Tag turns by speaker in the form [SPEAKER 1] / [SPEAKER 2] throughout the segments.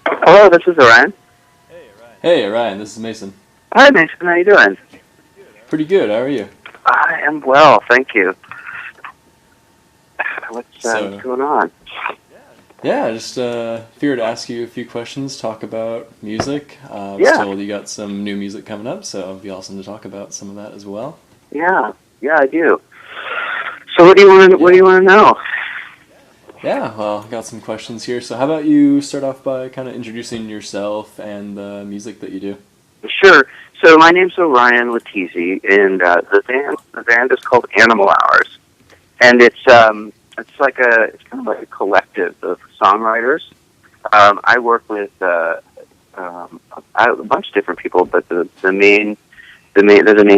[SPEAKER 1] Hello, this is Orion.
[SPEAKER 2] Hey, Ryan, this is Mason.
[SPEAKER 1] Hi, Mason. How you doing?
[SPEAKER 2] Pretty good, how are you?
[SPEAKER 1] I am well, thank you. What's
[SPEAKER 2] So,
[SPEAKER 1] going on?
[SPEAKER 2] yeah, I just figured to ask you a few questions, talk about music. I was
[SPEAKER 1] Yeah,
[SPEAKER 2] told you got some new music coming up, so it'd be awesome to talk about some of that as well.
[SPEAKER 1] yeah, I do. So, what do you want to
[SPEAKER 2] Yeah.
[SPEAKER 1] know?
[SPEAKER 2] Yeah, well, I got some questions here. So, how about you start off by kind of introducing yourself and the music that you do?
[SPEAKER 1] Sure. So, my name's Orion Letizi, and the band is called Animal Hours, and it's kind of like a collective of songwriters. I work with a bunch of different people, but there's a main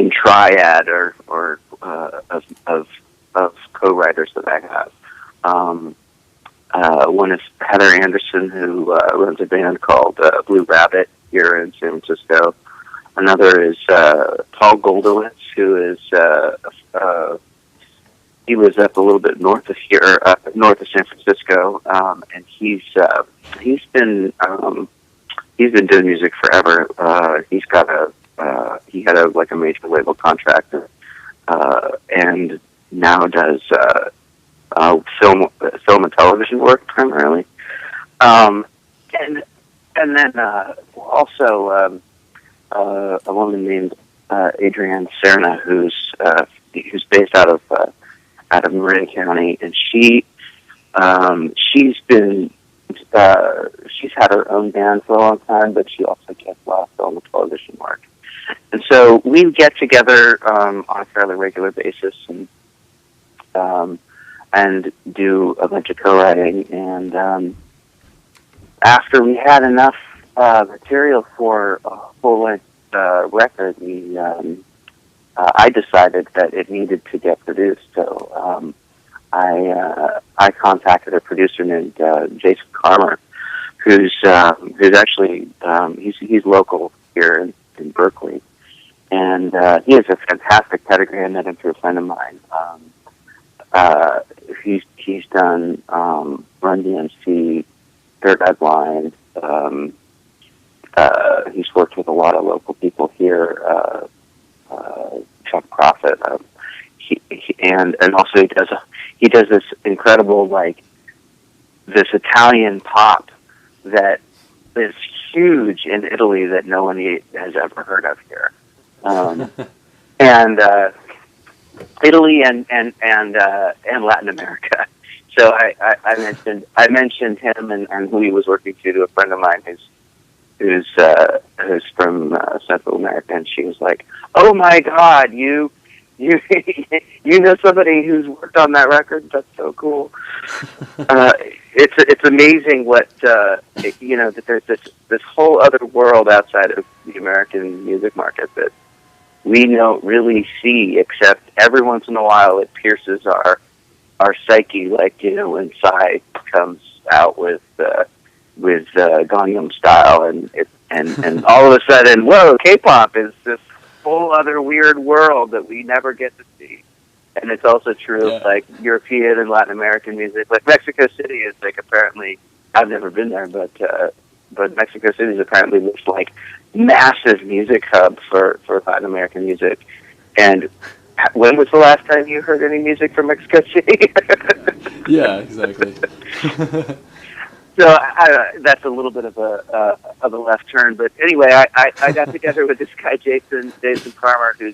[SPEAKER 1] triad of co-writers that I have. Um, One is Heather Anderson, who runs a band called Blue Rabbit here in San Francisco. Another is Paul Goldowitz, who is he lives up a little bit north of here, north of San Francisco, and he's been doing music forever. He had a major label contract, and now does film and television work primarily. Um, and then also a woman named Adrienne Serna, who's based out of Marin County, and she's been she's had her own band for a long time, but she also gets a lot of film and television work. And so we get together on a fairly regular basis um, and do a bunch of co-writing. And after we had enough material for a full-length record, I decided that it needed to get produced. So I contacted a producer named Jason Carmer, who's actually he's local here in Berkeley, and he has a fantastic pedigree. I met him through a friend of mine. He's done Run DMC, Third Eye Blind. He's worked with a lot of local people here. Chuck Prophet, and also he does this incredible this Italian pop that is huge in Italy that no one has ever heard of here, and Italy and Latin America. So I mentioned him and who he was working to a friend of mine who's from Central America, and she was like, "Oh my God, you you know somebody who's worked on that record? That's so cool." It's amazing what that there's this whole other world outside of the American music market that we don't really see, except every once in a while it pierces our psyche, like when Psy comes out with Gangnam Style, and all of a sudden, whoa, K-pop is this whole other weird world that we never get to see. And it's also true of
[SPEAKER 2] Yeah.
[SPEAKER 1] European and Latin American music. Like Mexico City is apparently, I've never been there, but Mexico City is apparently this massive music hub for Latin American music. And when was the last time you heard any music from Mexico City?
[SPEAKER 2] Yeah, exactly.
[SPEAKER 1] So that's a little bit of a left turn, but anyway, I got together with this guy Jason Farmer, who's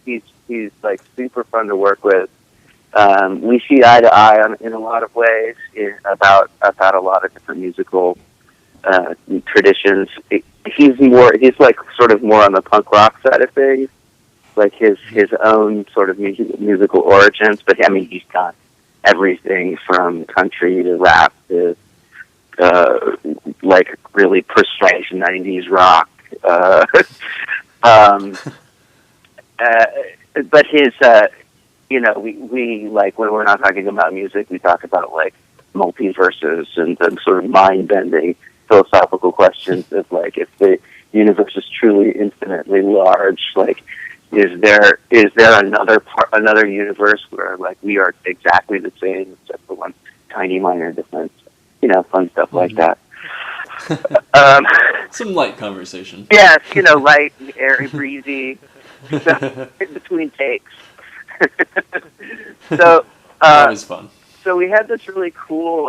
[SPEAKER 1] he's super fun to work with. We see eye to eye in a lot of ways about a lot of different musical traditions. He's sort of more on the punk rock side of things, like his own sort of musical origins. But I mean, he's done everything from country to rap to really precise '90s rock. Um, but his, we when we're not talking about music, we talk about multiverses and sort of mind-bending philosophical questions of if the universe is truly infinitely large, is there another universe where we are exactly the same except for one tiny minor difference? Fun stuff like that.
[SPEAKER 2] Some light conversation.
[SPEAKER 1] Yes, light, airy, breezy, in between takes. So,
[SPEAKER 2] Always fun.
[SPEAKER 1] so we had this really cool,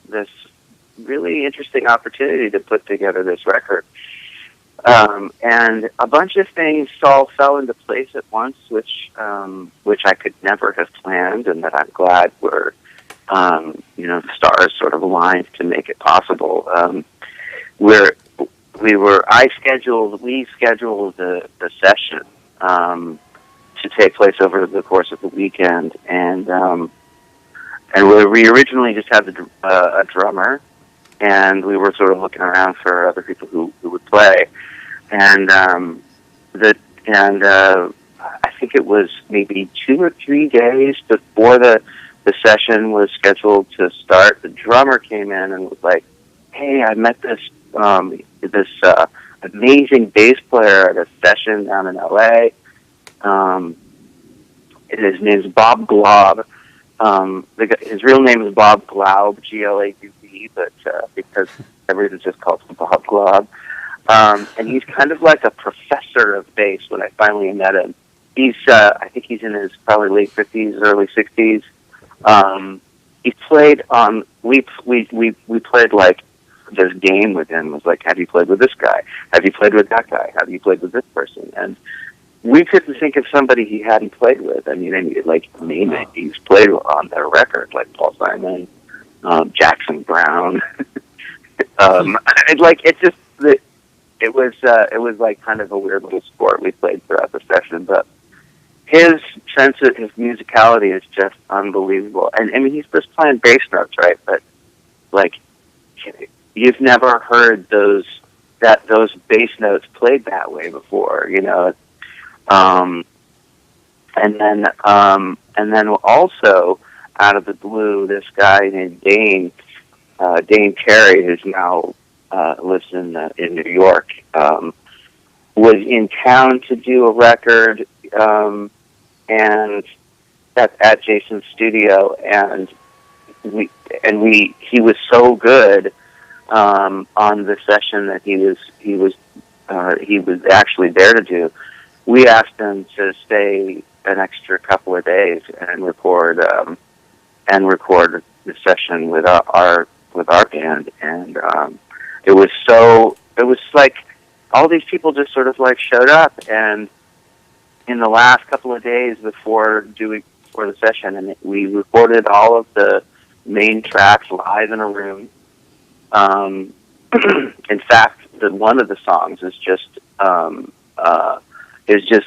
[SPEAKER 1] this really interesting opportunity to put together this record. And a bunch of things all fell into place at once, which I could never have planned, and that I'm glad were, the stars sort of aligned to make it possible. We scheduled the session to take place over the course of the weekend, and we originally just had a drummer, and we were sort of looking around for other people who would play, and I think it was maybe 2 or 3 days before the session was scheduled to start. The drummer came in and was like, "Hey, I met this amazing bass player at a session down in LA. His name's Bob Glaub. His real name is Bob Glaub, Glaub, but because everyone just calls him Bob Glaub. And he's kind of like a professor of bass when I finally met him. I think he's in his probably late 50s, early 60s. He played on, we played like this game with him. It was like, have you played with this guy? Have you played with that guy? Have you played with this person? And we couldn't think of somebody he hadn't played with. I mean, name it. He's played on their record, like Paul Simon, Jackson Brown. It was like kind of a weird little sport we played throughout the session, but his sense of his musicality is just unbelievable. And I mean, he's just playing bass notes, right? But like, you've never heard those bass notes played that way before, And then also out of the blue, this guy named Dane Carey, who's now lives in New York, was in town to do a record, and at Jason's studio, and he was so good on the session that he was actually there to do. We asked him to stay an extra couple of days and record the session with our band, and it was like all these people just sort of like showed up, and in the last couple of days before the session, and we recorded all of the main tracks live in a room. In fact, one of the songs is just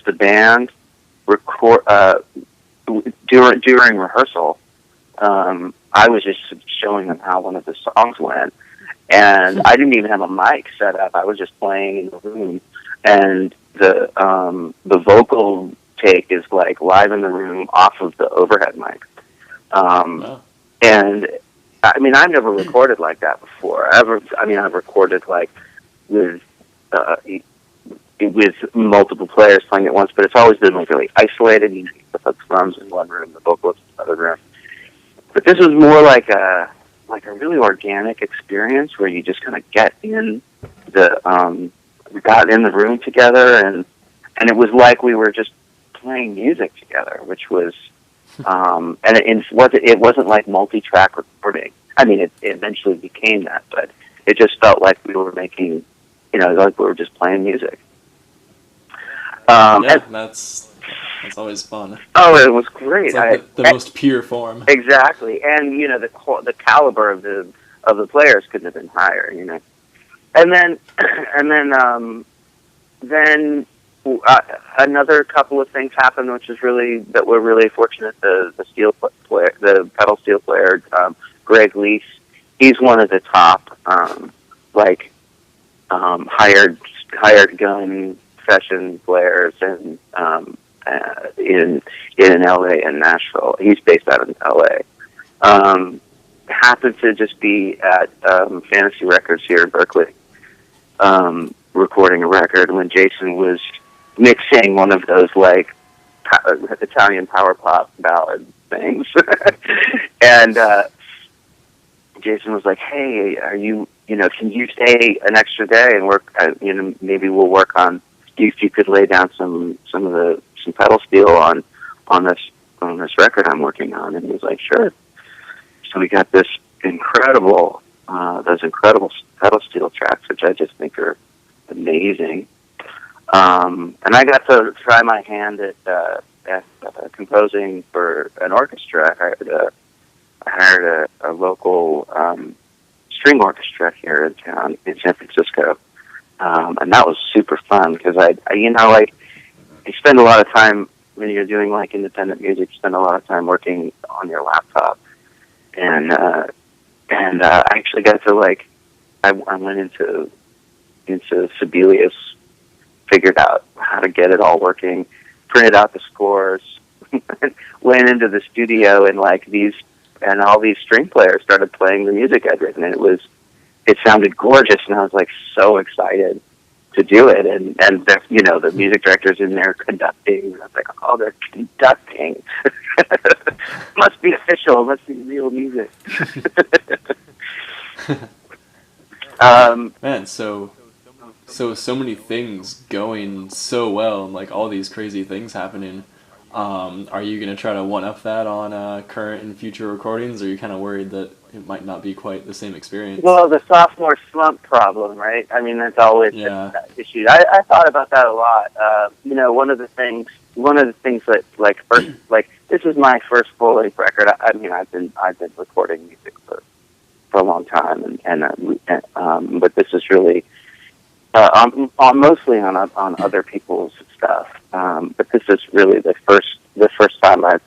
[SPEAKER 1] the band record during rehearsal. I was just showing them how one of the songs went, and I didn't even have a mic set up. I was just playing in the room, and the vocal take is like live in the room off of the overhead mic.
[SPEAKER 2] Wow.
[SPEAKER 1] And I mean, I've never recorded like that before. I've recorded like with multiple players playing at once, but it's always been like really isolated. You put the drums in one room, the vocalists in the other room. But this was more like a really organic experience where you just kind of we got in the room together, and it was like we were just playing music together, which was, and it wasn't like multi-track recording. I mean, it eventually became that, but it just felt like we were making, like we were just playing music.
[SPEAKER 2] That's always fun.
[SPEAKER 1] Oh, it was great.
[SPEAKER 2] It's like the most pure form.
[SPEAKER 1] Exactly, and the caliber of the players couldn't have been higher. And then another couple of things happened, that were really fortunate. The pedal steel player, Greg Lease, he's one of the top hired gun session players in LA and Nashville. He's based out of LA. Happened to just be at Fantasy Records here in Berkeley, recording a record when Jason was mixing one of those like Italian power pop ballad things, and Jason was like, "Hey, can you stay an extra day and work? Maybe we'll work on if you could lay down some pedal steel on this record I'm working on." And he was like, "Sure." So we got those incredible pedal steel tracks, which I just think are amazing. And I got to try my hand at composing for an orchestra. I hired a local string orchestra here in town in San Francisco, and that was super fun because you spend a lot of time when you're doing like independent music. You spend a lot of time working on your laptop, and I actually got to I went into Sibelius, figured out how to get it all working, printed out the scores, went into the studio and all these string players started playing the music I'd written, and it sounded gorgeous, and I was like so excited to do it, and the music director's in there conducting, and I was like, oh, they're conducting. Must be official, must be real music.
[SPEAKER 2] Man, so many things going so well, and like all these crazy things happening. Are you gonna try to one up that on current and future recordings, or are you kind of worried that it might not be quite the same experience?
[SPEAKER 1] Well, the sophomore slump problem, right? I mean, that's always an issue. I thought about that a lot. One of the things that this is my first full length record. I mean, I've been recording music for a long time, but this is really mostly on other people's stuff. But this is really the first time I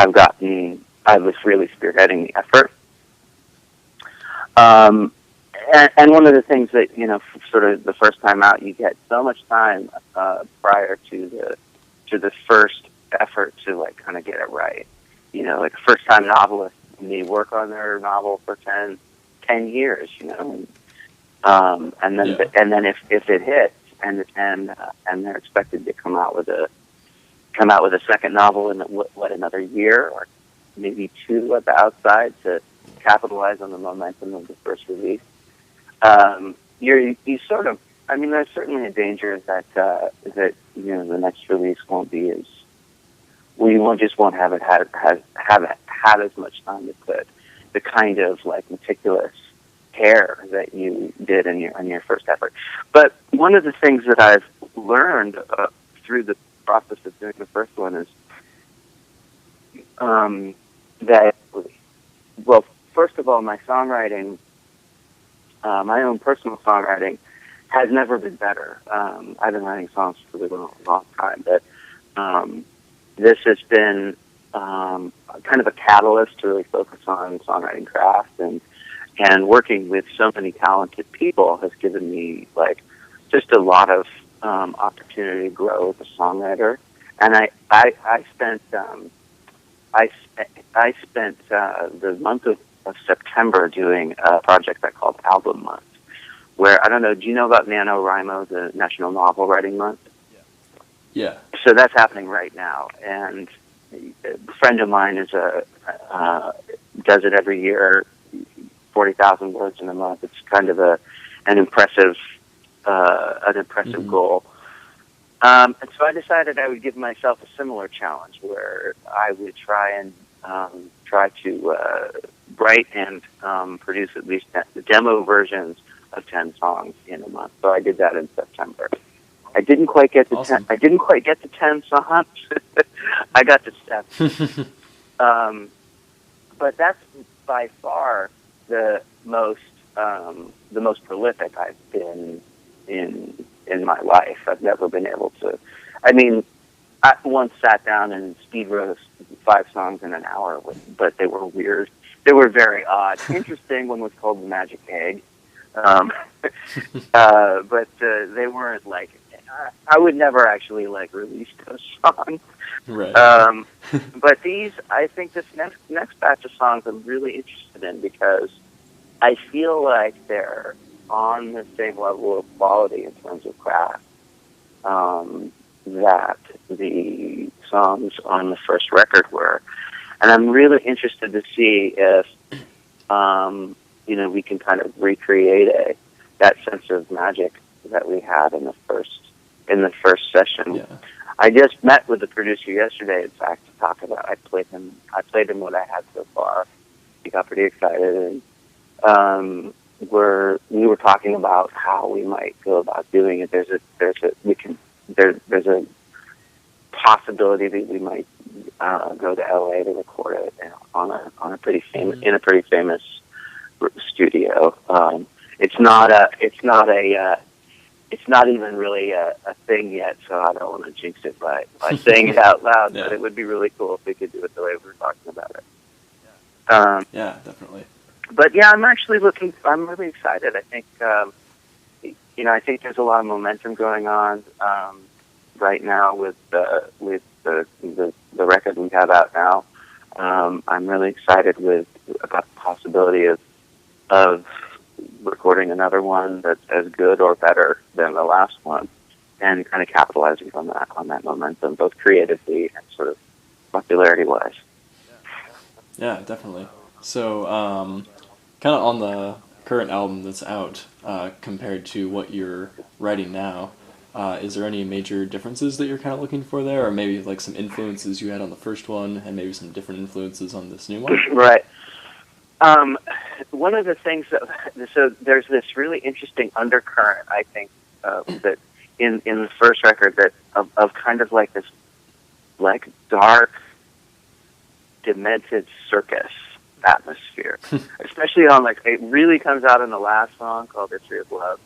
[SPEAKER 1] was really spearheading the effort. And one of the things that, sort of the first time out, you get so much time prior to the first effort to kind of get it right. Like a first time novelist, they work on their novel for 10 years, and then if it hits and they're expected to come out with a second novel in another year or maybe two at the outside to capitalize on the momentum of the first release. You sort of, I mean, there's certainly a danger that the next release won't be as, we won't have it had as much time to put the kind of meticulous care that you did on your first effort. But one of the things that I've learned through the process of doing the first one is that, well, first of all, my songwriting, my own personal songwriting, has never been better. I've been writing songs for a long time, but this has been kind of a catalyst to really focus on songwriting craft, and working with so many talented people has given me just a lot of opportunity to grow as a songwriter. And I spent the month of September doing a project I called Album Month, where, I don't know, do you know about NaNoWriMo, the National Novel Writing Month?
[SPEAKER 2] Yeah.
[SPEAKER 1] So that's happening right now, and a friend of mine does it every year, 40,000 words in a month. It's kind of an impressive goal. And so I decided I would give myself a similar challenge, where I would try to write and produce at least the demo versions of 10 songs in a month. So I did that in September. I didn't quite get to
[SPEAKER 2] awesome.
[SPEAKER 1] 10. I didn't quite get to 10 songs. I got to 7. But that's by far the most prolific I've been in my life. I've never been able to. I mean, I once sat down and speed wrote 5 songs in an hour, but they were weird. They were very odd. Interesting. One was called The Magic Egg. But they weren't I would never actually release those songs.
[SPEAKER 2] Right.
[SPEAKER 1] But I think this next batch of songs I'm really interested in, because I feel like they're on the same level of quality in terms of craft that the songs on the first record were. And I'm really interested to see if we can kind of recreate that sense of magic that we had in the first session.
[SPEAKER 2] Yeah.
[SPEAKER 1] I just met with the producer yesterday, in fact, to talk about. I played him what I had so far. He got pretty excited, and we were talking about how we might go about doing it. There's a possibility that we might go to LA to record it on a pretty famous in a pretty famous studio. It's not even really a thing yet, so I don't want to jinx it by saying it out loud.
[SPEAKER 2] Yeah.
[SPEAKER 1] But it would be really cool if we could do it the way we were talking about it.
[SPEAKER 2] Yeah, definitely.
[SPEAKER 1] But yeah, I'm really excited. I think I think there's a lot of momentum going on right now with the record we have out now. I'm really excited about the possibility of recording another one that's as good or better than the last one, and kind of capitalizing on that momentum, both creatively and sort of popularity wise.
[SPEAKER 2] Yeah, definitely. So, kind of on the current album that's out, compared to what you're writing now, is there any major differences that you're kind of looking for there, or maybe like some influences you had on the first one, and maybe some different influences on this new one?
[SPEAKER 1] Right. One of the things so there's this really interesting undercurrent, I think, that in the first record that of kind of like this like dark, demented circus atmosphere, especially on it really comes out in the last song called "History of Love,"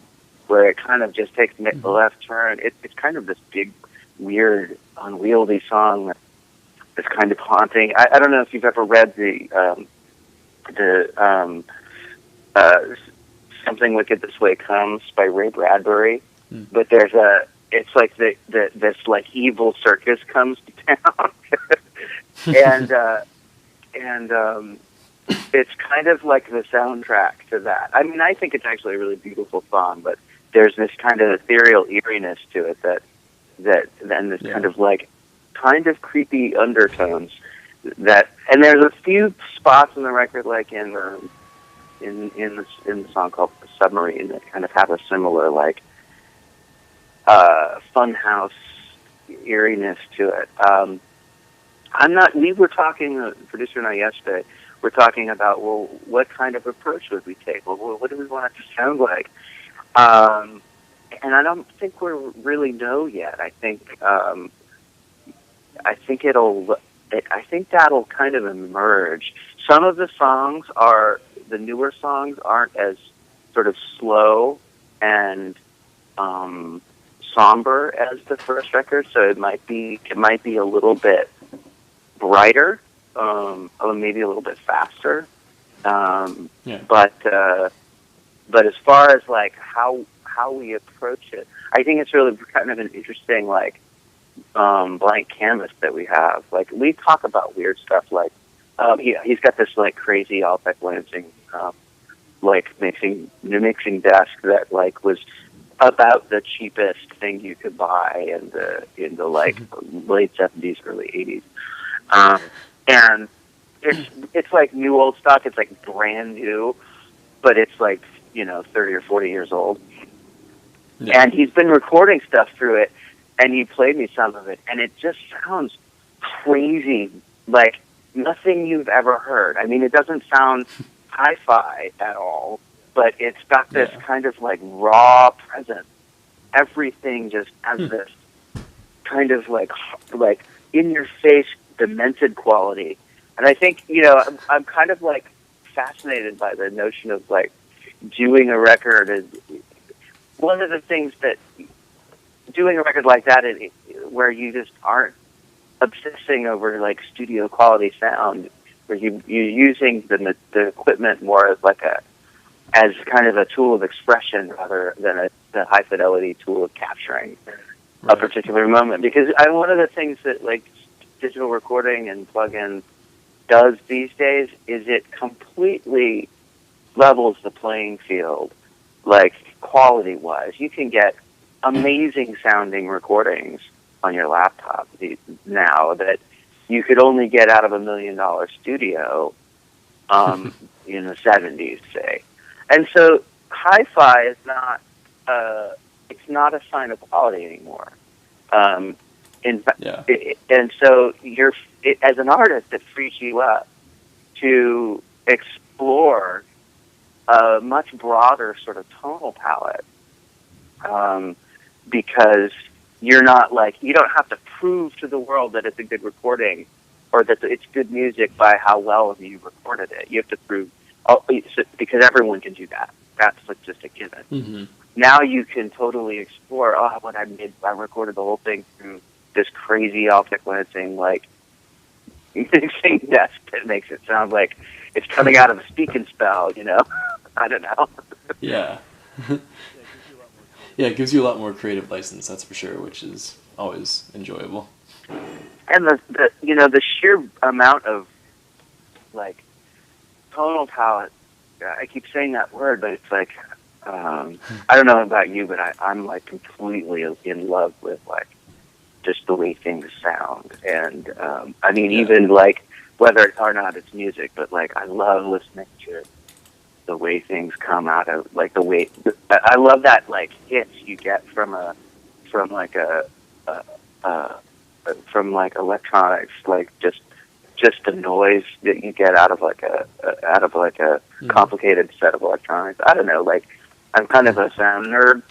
[SPEAKER 1] where it kind of just takes the left turn. It's kind of this big, weird, unwieldy song that's kind of haunting. I don't know if you've ever read the Something Wicked This Way Comes by Ray Bradbury, but it's like this like evil circus comes to town, and it's kind of like the soundtrack to that. I mean, I think it's actually a really beautiful song, but there's this kind of ethereal eeriness to it that then this kind of creepy undertones and there's a few spots in the record, like in the song called "Submarine," that kind of have a similar funhouse eeriness to it. We were talking, the producer and I yesterday, we're talking about, well, what kind of approach would we take? Well, what do we want it to sound like? And I don't think we really know yet. I think that'll kind of emerge. Some of the newer songs aren't as sort of slow and somber as the first record, so it might be a little bit brighter, or maybe a little bit faster. But as far as how we approach it, I think it's really kind of an interesting blank canvas that we have. We talk about weird stuff, he's got this crazy Alpec Lansing mixing desk that was about the cheapest thing you could buy in the late 70s, early 80s, and it's like new old stock. It's brand new, but it's 30 or 40 years old. Yeah. And he's been recording stuff through it, and he played me some of it, and it just sounds crazy, like nothing you've ever heard. I mean, it doesn't sound hi-fi at all, but it's got this kind of raw presence. Everything just has this kind of in-your-face, demented quality. And I think, I'm kind of fascinated by the notion of doing a record. Is one of the things that doing a record like that, where you just aren't obsessing over studio quality sound, where you're using the equipment more as kind of a tool of expression rather than a high fidelity tool of capturing a particular moment. Because one of the things that digital recording and plugins does these days is it completely levels the playing field, quality wise. You can get amazing sounding recordings on your laptop now that you could only get out of $1 million studio in the 70s, say. And so hi-fi is not, it's not a sign of quality anymore. In fact,
[SPEAKER 2] Yeah.
[SPEAKER 1] And so as an artist, it frees you up to explore a much broader sort of tonal palette, because you're not like, you don't have to prove to the world that it's a good recording or that it's good music by how well you recorded it. You have to prove, because everyone can do that. That's like just a given.
[SPEAKER 2] Mm-hmm.
[SPEAKER 1] Now you can totally explore, what I recorded the whole thing through this crazy all-sequencing, like, mixing desk that makes it sound like it's coming out of a speaking spell, I don't know.
[SPEAKER 2] Yeah. Yeah, it gives you a lot more creative license, that's for sure, which is always enjoyable.
[SPEAKER 1] And the sheer amount of, like, tonal palette, I keep saying that word, but it's like, I don't know about you, but I'm like completely in love with, like, just the way things sound. And I mean, even like whether or not it's music, but like I love listening to the way things come out of, like, the way I love that, like, hits you get from electronics, like just the noise that you get out of like a complicated set of electronics. I don't know, like, I'm kind of a sound nerd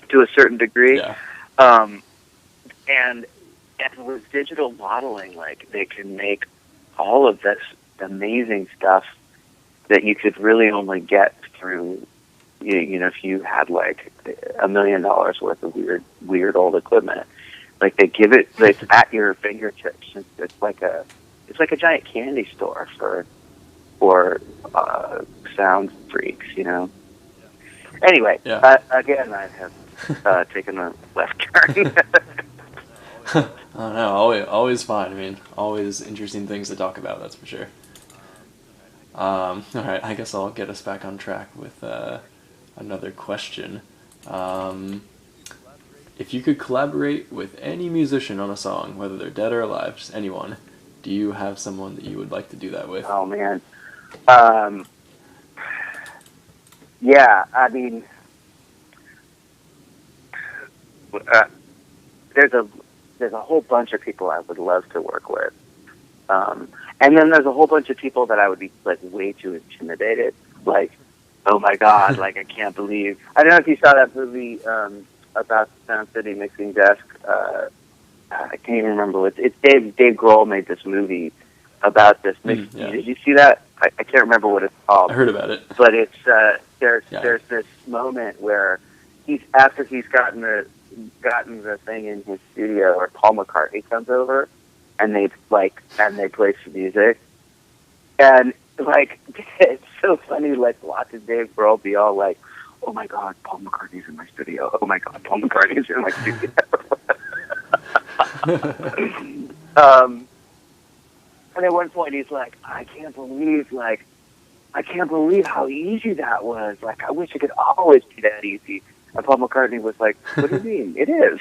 [SPEAKER 1] to a certain degree.
[SPEAKER 2] Yeah.
[SPEAKER 1] And with digital modeling, like, they can make all of this amazing stuff that you could really only get through, if you had like $1 million worth of weird old equipment. Like, they give it, it's at your fingertips. It's like a giant candy store for sound freaks, Anyway, again, I have taken a left turn.
[SPEAKER 2] I don't know, always fun. I mean, always interesting things to talk about, that's for sure. All right, I guess I'll get us back on track with another question. If you could collaborate with any musician on a song, whether they're dead or alive, just anyone, do you have someone that you would like to do that with?
[SPEAKER 1] Oh, man. Yeah, I mean, there's a whole bunch of people I would love to work with. And then there's a whole bunch of people that I would be, like, way too intimidated. Like, oh my God, like, I can't believe. I don't know if you saw that movie about the Sound City mixing desk. I can't even remember what it's Dave Grohl made this movie about this mix.
[SPEAKER 2] Yeah.
[SPEAKER 1] Did you see that? I can't remember what it's called.
[SPEAKER 2] I heard about it.
[SPEAKER 1] But it's there's this moment where after he's gotten the thing in his studio, or Paul McCartney comes over and they play some music, and, like, it's so funny, like, watching Dave Grohl be all like, oh my God, Paul McCartney's in my studio. Oh my God, Paul McCartney's in my studio. And at one point he's like, I can't believe how easy that was. Like, I wish it could always be that easy. And Paul McCartney was like, what do you mean? It is.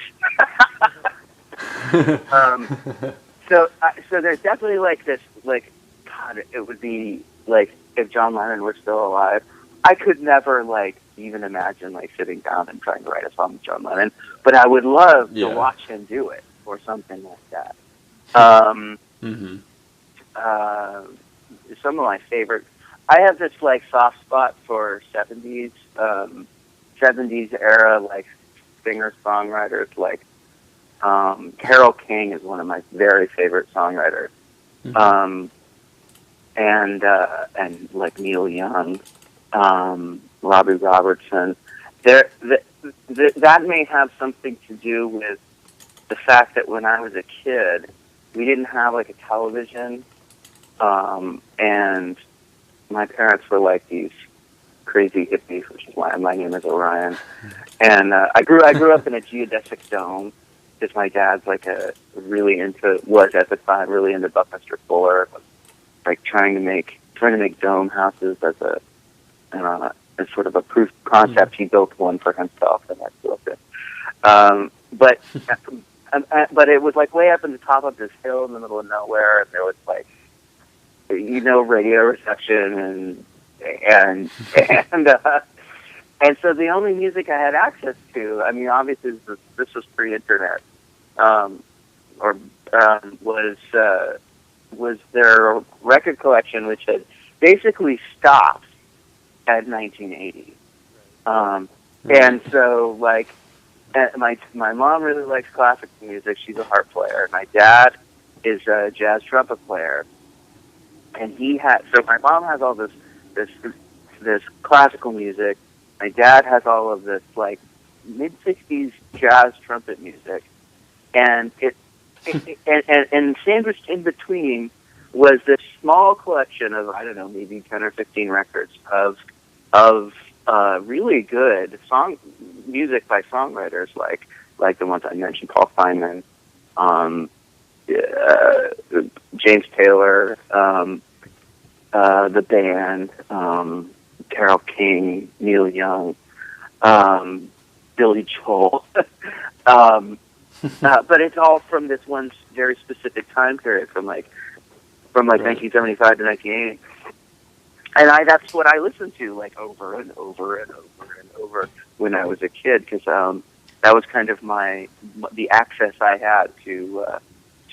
[SPEAKER 1] So there's definitely, like, this, like, God, it would be, like, if John Lennon were still alive, I could never, like, even imagine, like, sitting down and trying to write a song with John Lennon, but I would love to watch him do it, or something like that. Some of my favorite, I have this, like, soft spot for 70s era, like, singer-songwriters. Like, Carole King is one of my very favorite songwriters. And like Neil Young, Robbie Robertson. That may have something to do with the fact that when I was a kid, we didn't have, like, a television, and my parents were like these crazy hippies, which is why my name is Orion. And I grew up in a geodesic dome, because my dad's like was at the time really into Buckminster Fuller, like trying to make dome houses as sort of a proof concept. He built one for himself, and I built it. But it was, like, way up in the top of this hill in the middle of nowhere, and there was, like, radio reception, and and and and so the only music I had access to, I mean, obviously this was pre-internet, or was their record collection, which had basically stopped at 1980. And so, like, my mom really likes classical music. She's a harp player. My dad is a jazz trumpet player, and so my mom has all this classical music. My dad has all of this like mid-60s jazz trumpet music, and and sandwiched in between was this small collection of, I don't know, maybe 10 or 15 records of really good music by songwriters like the ones I mentioned, Paul Simon, James Taylor, the band, Carole King, Neil Young, Billy Joel. But it's all from this one very specific time period, from 1975 to 1980. And that's what I listened to like over and over and over and over when I was a kid, because that was kind of the access I had to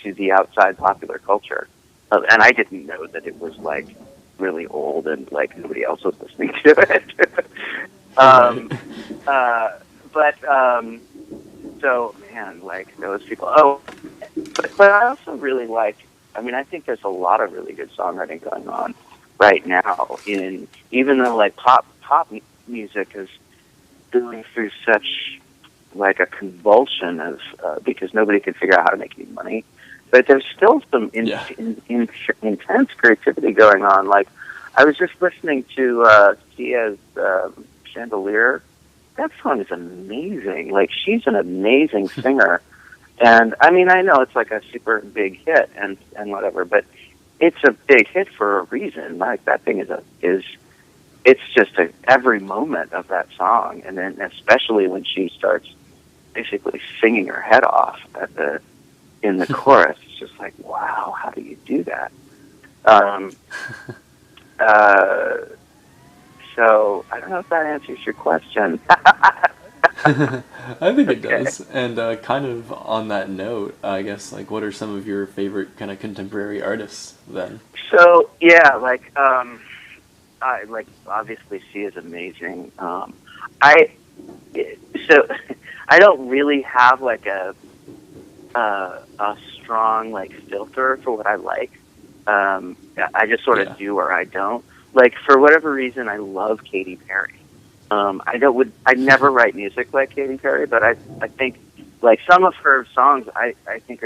[SPEAKER 1] the outside popular culture, and I didn't know that it was like really old and like nobody else was listening to it. So man, like those people. Oh, but I also really like. I mean, I think there's a lot of really good songwriting going on right now. Even though like pop music is going through such like a convulsion of because nobody can figure out how to make any money, but there's still some intense creativity going on. Like I was just listening to Sia's Chandelier. That song is amazing. Like she's an amazing singer, and I mean I know it's like a super big hit and whatever, but it's a big hit for a reason. Like that thing is it's just every moment of that song, and then especially when she starts basically singing her head off in the chorus, it's just like, wow, how do you do that? So I don't know if that answers your question.
[SPEAKER 2] I think it does. And kind of on that note, I guess, like, what are some of your favorite kind of contemporary artists then?
[SPEAKER 1] So yeah, like I like obviously she is amazing. I don't really have like a strong like filter for what I like. I just sort of do or I don't. Like for whatever reason, I love Katy Perry. I never write music like Katy Perry, but I think like some of her songs I think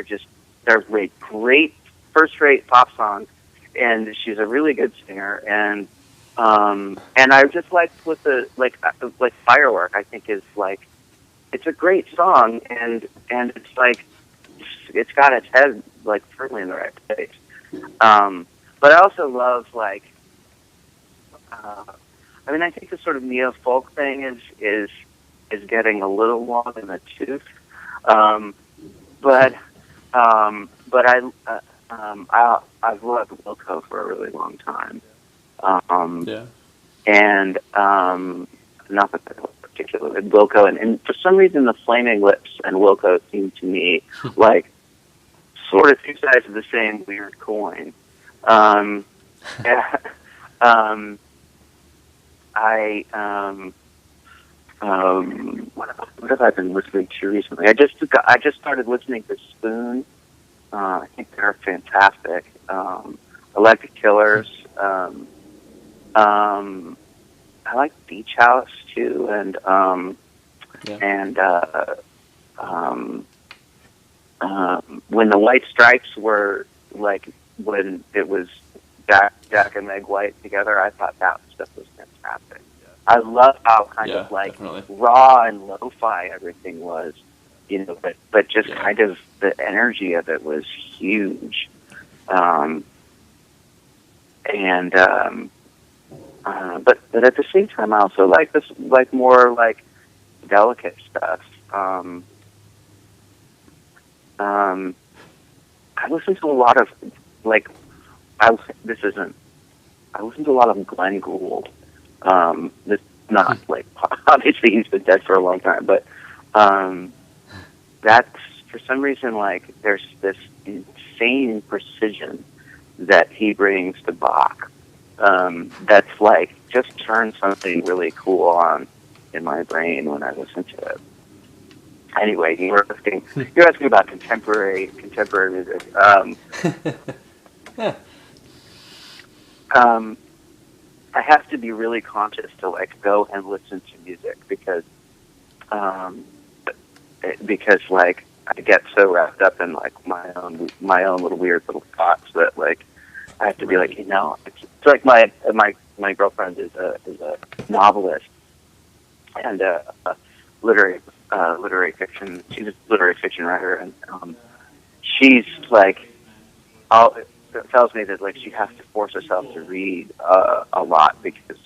[SPEAKER 1] they're great first-rate pop songs, and she's a really good singer, and I just like with the like Firework, I think is like it's a great song, and it's like it's got its head like firmly in the right place. But I also love like I mean I think the sort of neo folk thing is getting a little long in the tooth. But I've loved Wilco for a really long time. And not that I love particularly Wilco, and for some reason the Flaming Lips and Wilco seem to me like sort of two sides of the same weird coin. What have I been listening to recently? I just started listening to Spoon. I think they're fantastic. Electric Killers. I like Beach House too, and when the White Stripes were like when it was Jack and Meg White together, I thought that stuff was fantastic. I love how kind of like raw and lo-fi everything was, you know, but just kind of the energy of it was huge. But at the same time, I also like this, like more like delicate stuff. I listen to a lot of like, this isn't I listen to a lot of Glenn Gould. This not like obviously he's been dead for a long time, but that's for some reason like there's this insane precision that he brings to Bach. That's like just turns something really cool on in my brain when I listen to it. Anyway, you're asking about contemporary music.
[SPEAKER 2] Yeah.
[SPEAKER 1] I have to be really conscious to like go and listen to music because like I get so wrapped up in like my own little weird little thoughts that like I have to be like, it's like my girlfriend is a novelist and a literary fiction. She's a literary fiction writer, and she's like, tells me that like she has to force herself to read a lot because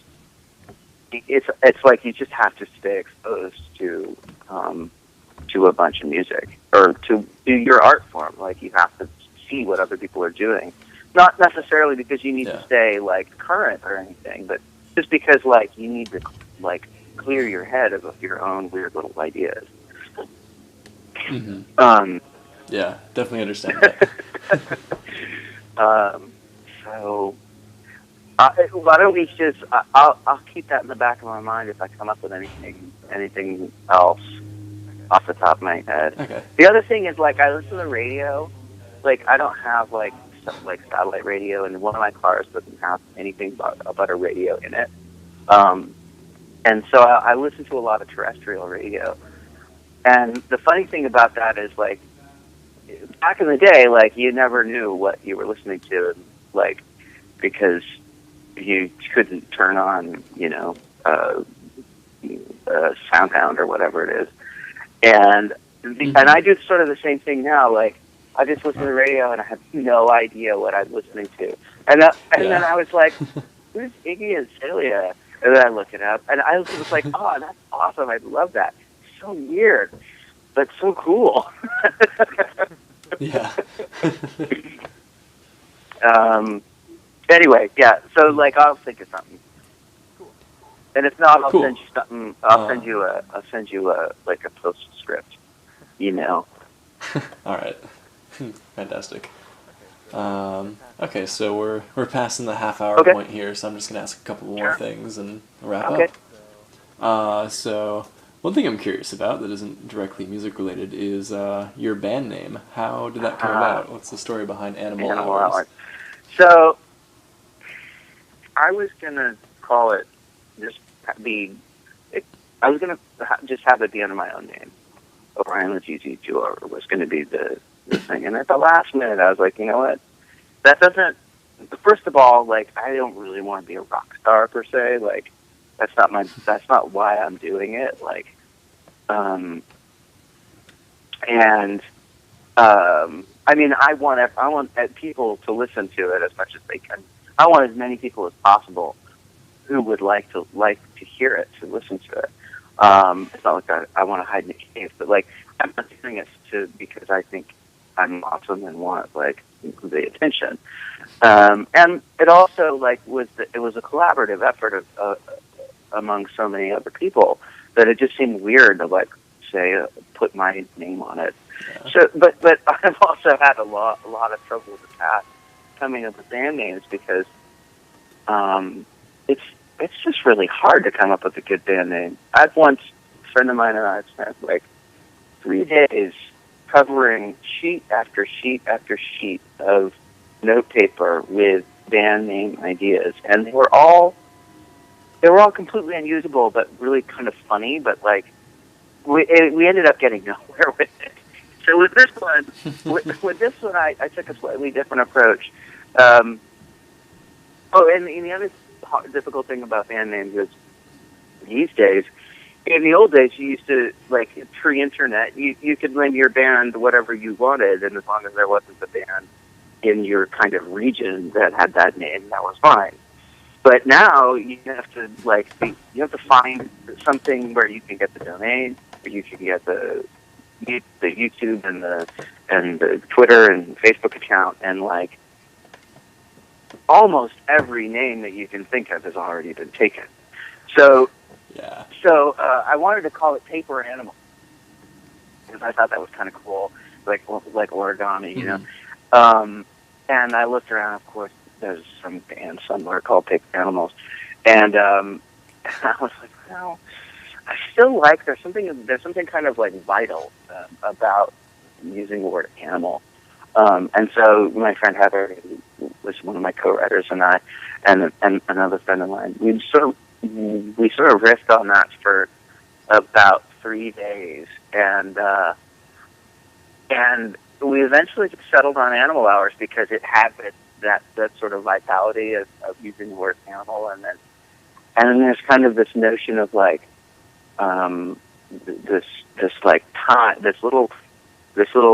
[SPEAKER 1] it's like you just have to stay exposed to a bunch of music or to your art form. Like you have to see what other people are doing, not necessarily because you need to stay like current or anything, but just because like you need to like clear your head of your own weird little ideas.
[SPEAKER 2] Mm-hmm. Yeah, definitely understand that.
[SPEAKER 1] So why don't we just? I'll keep that in the back of my mind if I come up with anything else off the top of my head.
[SPEAKER 2] Okay.
[SPEAKER 1] The other thing is like I listen to the radio. Like I don't have like satellite radio, and one of my cars doesn't have anything about a radio in it. And so I listen to a lot of terrestrial radio. And the funny thing about that is like back in the day, like you never knew what you were listening to, like because you couldn't turn on, SoundHound or whatever it is. And and I do sort of the same thing now. Like I just listen to the radio and I have no idea what I'm listening to. And then I was like, who's Iggy Azalea? And then I look it up and I was like, oh, that's awesome. I love that. It's so weird, but so cool.
[SPEAKER 2] Yeah.
[SPEAKER 1] Anyway, yeah. So like, I'll think of something. Cool. And if not, I'll send you something. I'll send you a like a postscript.
[SPEAKER 2] All right. Fantastic. Okay, so we're passing the half-hour point here, so I'm just gonna ask a couple more things and wrap up. So one thing I'm curious about that isn't directly music related is your band name. How did that come about? What's the story behind Animal Hours?
[SPEAKER 1] So I was gonna call it I was gonna just have it be under my own name. Orion Letizi Tour was going to be the thing, and at the last minute, I was like, you know what? That doesn't. First of all, like, I don't really want to be a rock star per se. Like, that's not why I'm doing it. Like, I mean, I want people to listen to it as much as they can. I want as many people as possible who would like to hear it, to listen to it. It's not like I want to hide in a cave, but like I'm not doing it because I think I'm awesome and want like the attention. And it also like it was a collaborative effort of among so many other people that it just seemed weird to like say put my name on it. Yeah. So, but I've also had a lot of trouble with the past coming up with band names because it's just really hard to come up with a good band name. A friend of mine and I spent like 3 days covering sheet after sheet after sheet of note paper with band name ideas, and they were all completely unusable, but really kind of funny. But like we ended up getting nowhere with it. So with this one, I took a slightly different approach. And the other difficult thing about band names is these days, in the old days, you used to, like, pre-internet, you could name your band whatever you wanted, and as long as there wasn't a band in your kind of region that had that name, that was fine. But now you have to, like, you have to find something where you can get the domain, where you can get the YouTube and the Twitter and Facebook account, and like almost every name that you can think of has already been taken. So,
[SPEAKER 2] Yeah.
[SPEAKER 1] I wanted to call it Paper Animal because I thought that was kind of cool, like origami, you know. And I looked around. Of course, there's some band somewhere called Paper Animals, and I was like, well, I still like there's something kind of like vital about using the word animal. And so my friend Heather, who was one of my co-writers, and I, and another friend of mine, we sort of riffed on that for about 3 days, and we eventually settled on Animal Hours because it had that sort of vitality of using the word animal, and then there's kind of this notion of like this like time, this little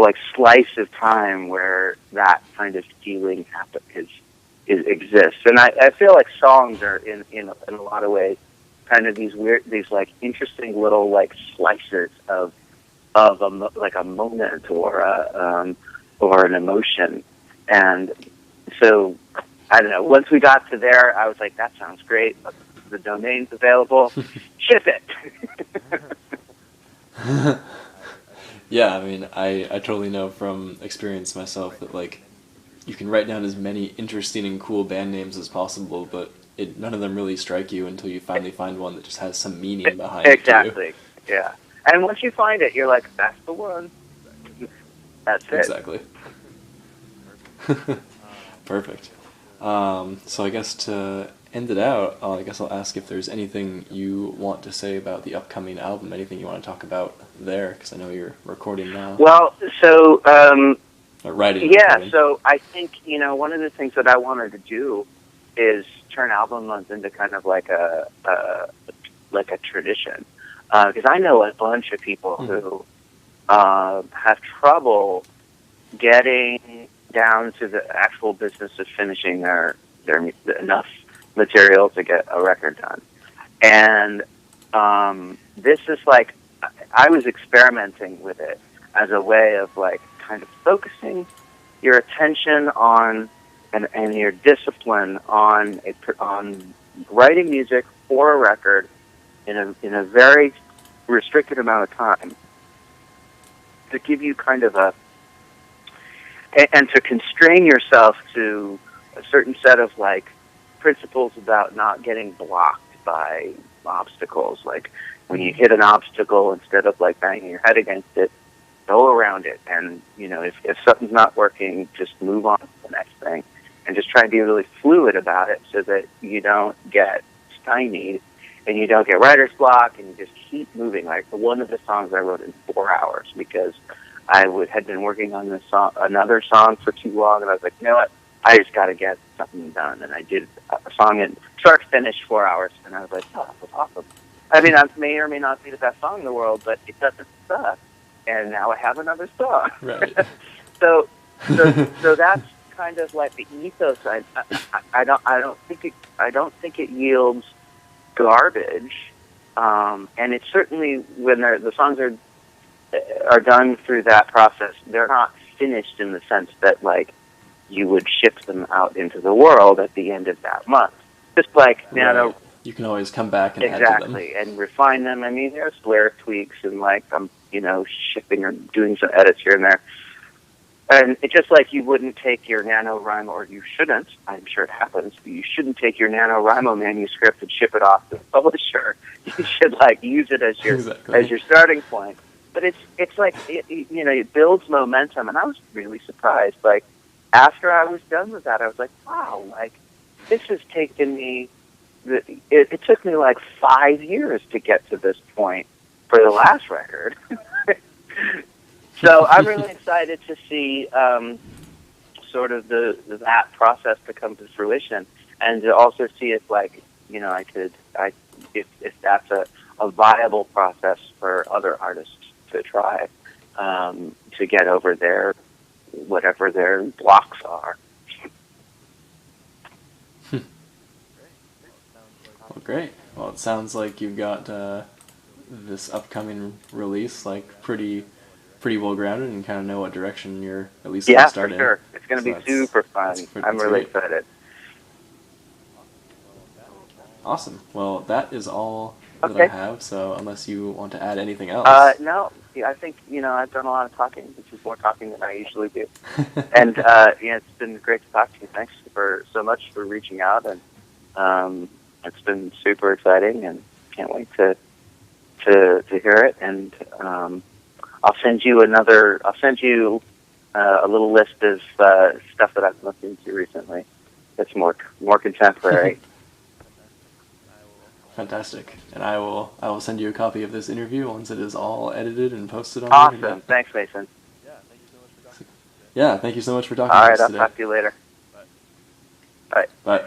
[SPEAKER 1] like slice of time where that kind of feeling exists. And I feel like songs are in a lot of ways kind of these like interesting little like slices of like a moment or an emotion. And so I don't know, once we got to there, I was like, that sounds great. The domain's available. Ship it.
[SPEAKER 2] Yeah, I mean, I totally know from experience myself that, like, you can write down as many interesting and cool band names as possible, but none of them really strike you until you finally find one that just has some meaning behind it, too.
[SPEAKER 1] Exactly, yeah. And once you find it, you're like, that's the one. That's it.
[SPEAKER 2] Exactly. Perfect. So I guess to end it out, I guess I'll ask if there's anything you want to say about the upcoming album, anything you want to talk about there, because I know you're recording now.
[SPEAKER 1] Well, so
[SPEAKER 2] or writing.
[SPEAKER 1] Yeah,
[SPEAKER 2] recording.
[SPEAKER 1] So I think one of the things that I wanted to do is turn album month into kind of like a tradition, because I know a bunch of people who have trouble getting down to the actual business of finishing their enough material to get a record done. And this is like, I was experimenting with it as a way of like kind of focusing your attention on and your discipline on writing music for a record in a very restricted amount of time, to give you kind of and to constrain yourself to a certain set of like principles about not getting blocked by obstacles. Like when you hit an obstacle, instead of like banging your head against it, go around it. And if something's not working, just move on to the next thing, and just try to be really fluid about it so that you don't get stymied and you don't get writer's block, and you just keep moving. Like one of the songs I wrote in 4 hours because I had been working on another song for too long, and I was like, you know what, I just got to get something done. And I did a song in start to finish 4 hours, and I was like, oh, that was awesome. I mean, that may or may not be the best song in the world, but it doesn't suck. And now I have another song.
[SPEAKER 2] Right.
[SPEAKER 1] so that's kind of like the ethos. I don't think it yields garbage. And it's certainly when the songs are done through that process, they're not finished in the sense that like you would ship them out into the world at the end of that month. Just like
[SPEAKER 2] right. You can always come back and add to them.
[SPEAKER 1] Exactly, and refine them. I mean, there's lyric tweaks and like I'm shipping or doing some edits here and there. And it's just like you wouldn't take your NaNoWriMo, or you shouldn't, I'm sure it happens, but you shouldn't take your NaNoWriMo manuscript and ship it off to the publisher. You should like use it as your as your starting point. But it's like it builds momentum, and I was really surprised. Like after I was done with that, I was like, wow, like this has taken me. It took me like 5 years to get to this point for the last record. So I'm really excited to see sort of that process to come to fruition, and to also see if like if that's a viable process for other artists to try to get over whatever their blocks are.
[SPEAKER 2] Well, great. Well, it sounds like you've got this upcoming release like pretty well grounded and kind of know what direction you're at least going to start in.
[SPEAKER 1] Yeah, for sure. It's going to be super fun. I'm really excited.
[SPEAKER 2] Awesome. Well, that is all that I
[SPEAKER 1] Okay.
[SPEAKER 2] have. So unless you want to add anything else.
[SPEAKER 1] No, yeah, I think, I've done a lot of talking, which is more talking than I usually do. And, it's been great to talk to you. Thanks so much for reaching out, and it's been super exciting, and can't wait to hear it. And I'll send you a little list of stuff that I've looked into recently that's more contemporary.
[SPEAKER 2] Fantastic. And I will send you a copy of this interview once it is all edited and posted on the internet.
[SPEAKER 1] Awesome. Thanks, Mason.
[SPEAKER 2] Yeah, thank you so much for talking
[SPEAKER 1] All
[SPEAKER 2] to
[SPEAKER 1] right,
[SPEAKER 2] us
[SPEAKER 1] I'll
[SPEAKER 2] today.
[SPEAKER 1] talk to you later. Bye.
[SPEAKER 2] Bye.